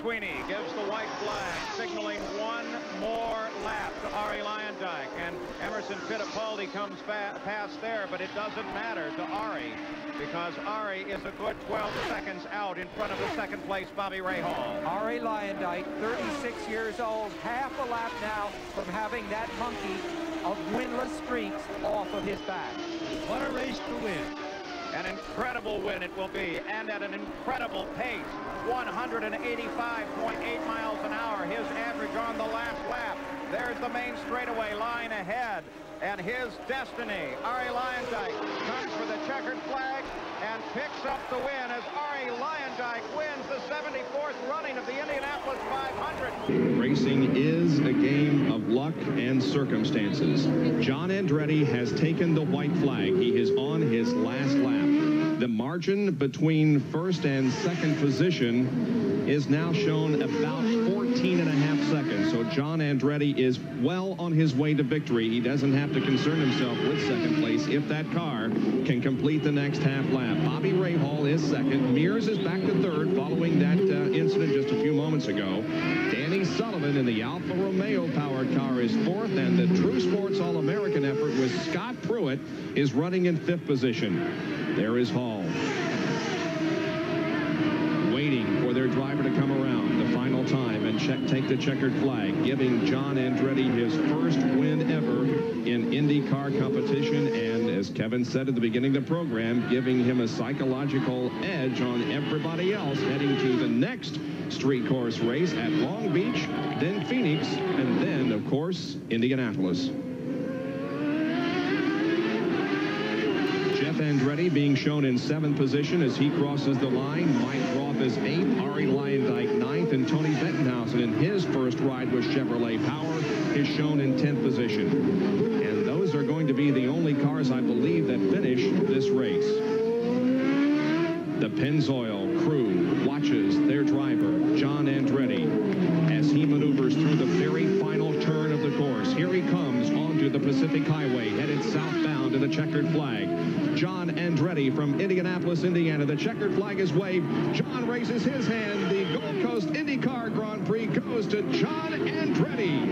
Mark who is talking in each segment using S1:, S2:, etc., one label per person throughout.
S1: Sweeney gives the white flag, signaling one more lap to Arie Luyendyk, and Emerson Fittipaldi comes past there, but it doesn't matter to Arie because Arie is a good 12 seconds out in front of the second place Bobby Rahal.
S2: Arie Luyendyk, 36 years old, half a lap now from having that monkey of winless streaks off of his back.
S3: What a race to win.
S1: An incredible win it will be, and at an incredible pace, 185.8 miles an hour, his average on the last lap. There's the main straightaway line ahead, and his destiny. Arie Luyendyk comes for the checkered flag and picks up the win as Arie Luyendyk wins the 74th running of the Indianapolis 500.
S4: Racing is a game of luck and circumstances. John Andretti has taken the white flag. He is on his last lap. The margin between first and second position is now shown about 14.5 seconds. So John Andretti is well on his way to victory. He doesn't have to concern himself with second place if that car can complete the next half lap. Bobby Rahal is second. Mears is back to third following that incident just a few moments ago. Danny Sullivan in the Alfa Romeo powered car is fourth, and the True Sports All-American effort with Scott Pruitt is running in fifth position. There is Hall, waiting for their driver to come around the final time and take the checkered flag, giving John Andretti his first win ever in IndyCar competition, and as Kevin said at the beginning of the program, giving him a psychological edge on everybody else heading to the next street course race at Long Beach, then Phoenix, and then, of course, Indianapolis. Andretti being shown in seventh position as he crosses the line. Mike Roth is eighth, Arie Luyendyk ninth, and Tony Bettenhausen in his first ride with Chevrolet Power is shown in 10th position. And those are going to be the only cars, I believe, that finish this race. The Pennzoil crew watches their driver, John Andretti, as he maneuvers through the very final turn of the course. Here he comes onto the Pacific Highway, headed southbound to the checkered flag. John Andretti from Indianapolis, Indiana. The checkered flag is waved. John raises his hand. The Gold Coast IndyCar Grand Prix goes to John Andretti.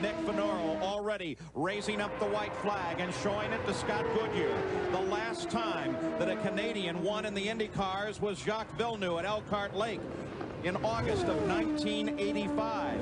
S1: Nick Finoro already raising up the white flag and showing it to Scott Goodyear. The last time that a Canadian won in the IndyCars was Jacques Villeneuve at Elkhart Lake in August of 1985.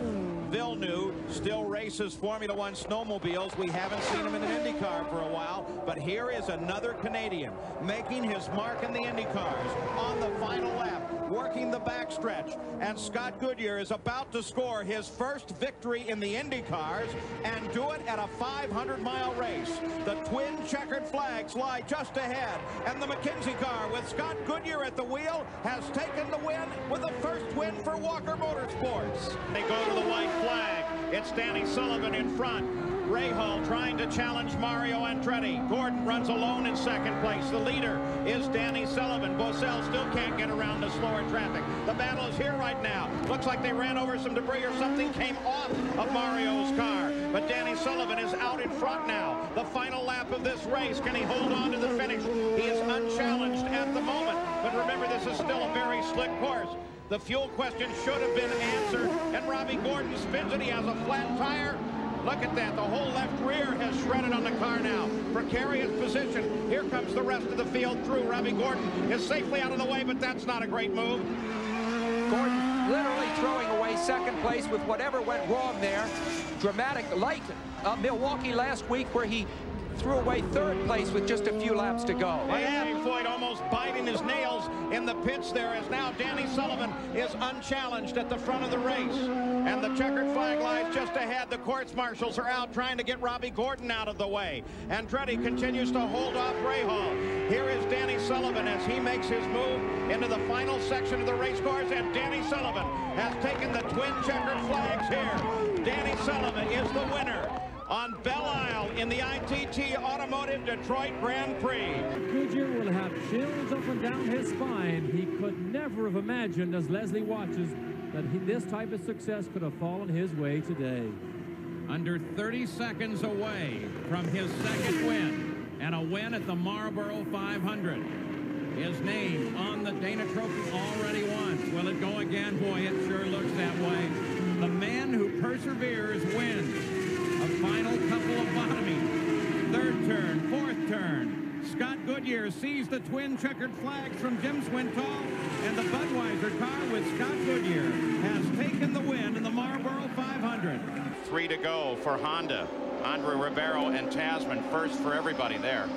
S1: Villeneuve still races Formula One snowmobiles. We haven't seen him in an IndyCar for a while, but here is another Canadian making his mark in the IndyCars on the final lap, working the backstretch, and Scott Goodyear is about to score his first victory in the IndyCars and do it at a 500-mile race. The twin checkered flags lie just ahead, and the McKinsey car with Scott Goodyear at the wheel has taken the win with the first win for Walker Motorsports. They go to the white flag. It's Danny Sullivan in front. Rahal trying to challenge Mario Andretti. Gordon runs alone in second place. The leader is Danny Sullivan. Boesel still can't get around the slower traffic. The battle is here right now. Looks like they ran over some debris or something came off of Mario's car. But Danny Sullivan is out in front now. The final lap of this race. Can he hold on to the finish? He is unchallenged at the moment. But remember, this is still a very slick course. The fuel question should have been answered, and Robbie Gordon spins it. He has a flat tire. Look at that. The whole left rear has shredded on the car now. Precarious position. Here comes the rest of the field through. Robbie Gordon is safely out of the way, but that's not a great move.
S2: Gordon literally throwing away second place with whatever went wrong there. Dramatic, like Milwaukee last week where he threw away third place with just a few laps to go.
S1: And Floyd almost biting his nails in the pits there as now Danny Sullivan is unchallenged at the front of the race. And the checkered flag lies just ahead. The courts marshals are out trying to get Robbie Gordon out of the way. Andretti continues to hold off Rahal. Here is Danny Sullivan as he makes his move into the final section of the race course, and Danny Sullivan has taken the twin checkered flags here. Danny Sullivan is the winner on Belle Isle in the ITT Automotive Detroit Grand Prix.
S3: Goodyear will have chills up and down his spine. He could never have imagined, as Leslie watches, that this type of success could have fallen his way today.
S5: Under 30 seconds away from his second win, and a win at the Marlboro 500. His name on the Dana Trophy already once. Will it go again? boy, it sure looks that way. The man who perseveres wins. A final couple of bottoming. Third turn, fourth turn. Scott Goodyear sees the twin checkered flags from Jim Swintoll, and the Budweiser car with Scott Goodyear has taken the win in the Marlboro 500.
S1: 3 to go for Honda. Andre Ribeiro and Tasman first for everybody there.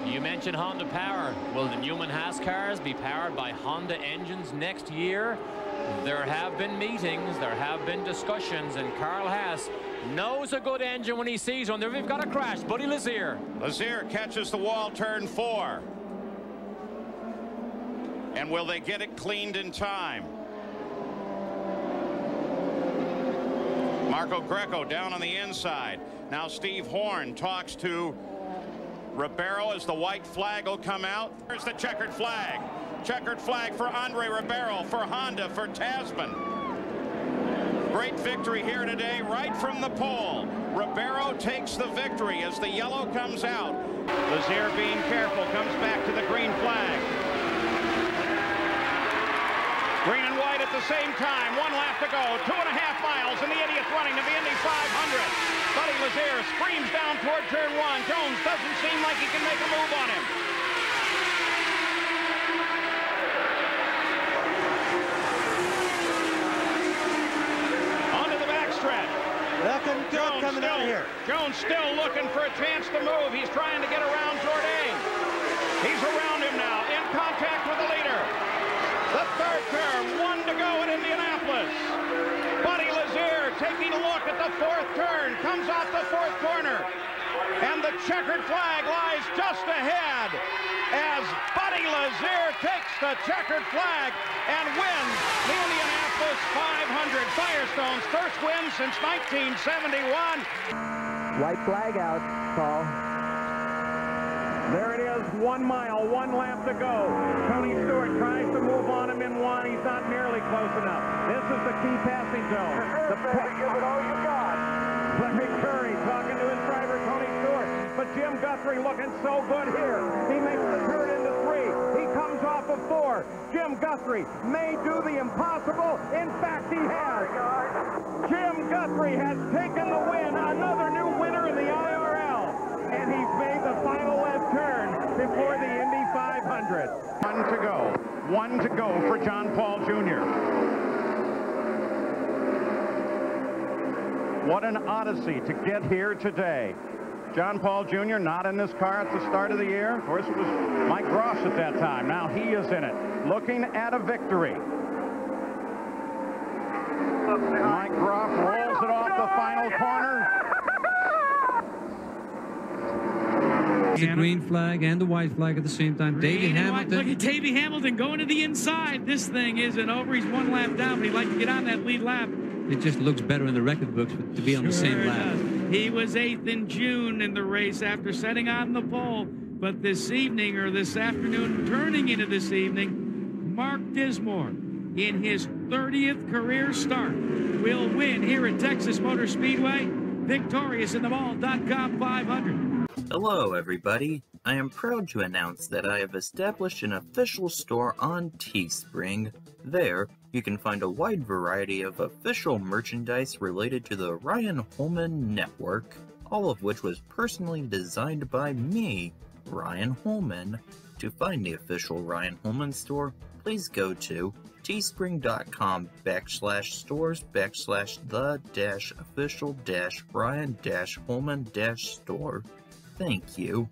S6: You mentioned Honda power. Will the Newman Haas cars be powered by Honda engines next year? There have been meetings, there have been discussions, and Carl Haas knows a good engine when he sees one. There we've got a crash. Buddy Lazier.
S1: Lazier catches the wall, turn 4. And will they get it cleaned in time? Marco Greco down on the inside. Now Steve Horn talks to Ribeiro as the white flag will come out. There's the checkered flag. Checkered flag for Andre Ribeiro, for Honda, for Tasman. Great victory here today, right from the pole. Ribeiro takes the victory as the yellow comes out. Lazier being careful, comes back to the green flag. Green and white at the same time. 1 lap to go. 2.5 miles, and the idiot's running to the Indy 500. Buddy Lazier screams down toward turn 1. Jones doesn't seem like he can make a move on him. Onto the backstretch.
S7: Looking good coming out here.
S1: Jones still looking for a chance to move. He's trying to get around Jourdain. He's around him now, in contact with the leader. The third turn, 1 to go at Indianapolis. Buddy Lazier taking a look at the fourth turn, comes off the fourth corner, and the checkered flag lies just ahead as Buddy Lazier takes the checkered flag and wins the Indianapolis 500. Firestone's first win since 1971.
S7: White flag out, Paul.
S8: There it is, 1 mile, 1 lap to go. Tony Stewart tries to move on him in 1. He's not nearly close enough. This is the key passing zone. Give it all you got. Larry Curry talking to his driver, Tony Stewart. But Jim Guthrie looking so good here. He makes the turn into 3. He comes off of 4. Jim Guthrie may do the impossible. In fact, he has. Jim Guthrie has taken the win. Another new winner in the IRL. And he's made the final left turn before the Indy 500. 1 to go. 1 to go for John Paul Jr. What an odyssey to get here today. John Paul Jr. not in this car at the start of the year. Of course, it was Mike Gross at that time. Now he is in it, looking at a victory. Mike Groff rolls it off the final corner.
S9: The green flag and the white flag at the same time. Davey Hamilton.
S10: Look at Davey Hamilton going to the inside. This thing isn't over. He's 1 lap down, but he'd like to get on that lead lap.
S9: It just looks better in the record books to be on the same lap.
S10: He was 8th in June in the race after setting on the pole. But this evening, or this afternoon, turning into this evening, Mark Dismore, in his 30th career start, will win here at Texas Motor Speedway, victorious in the Ball.com 500.
S11: Hello everybody, I am proud to announce that I have established an official store on Teespring. There, you can find a wide variety of official merchandise related to the Ryan Holman Network, all of which was personally designed by me, Ryan Holman. To find the official Ryan Holman store, please go to teespring.com/stores/the-official-Ryan-Holman-store. Thank you.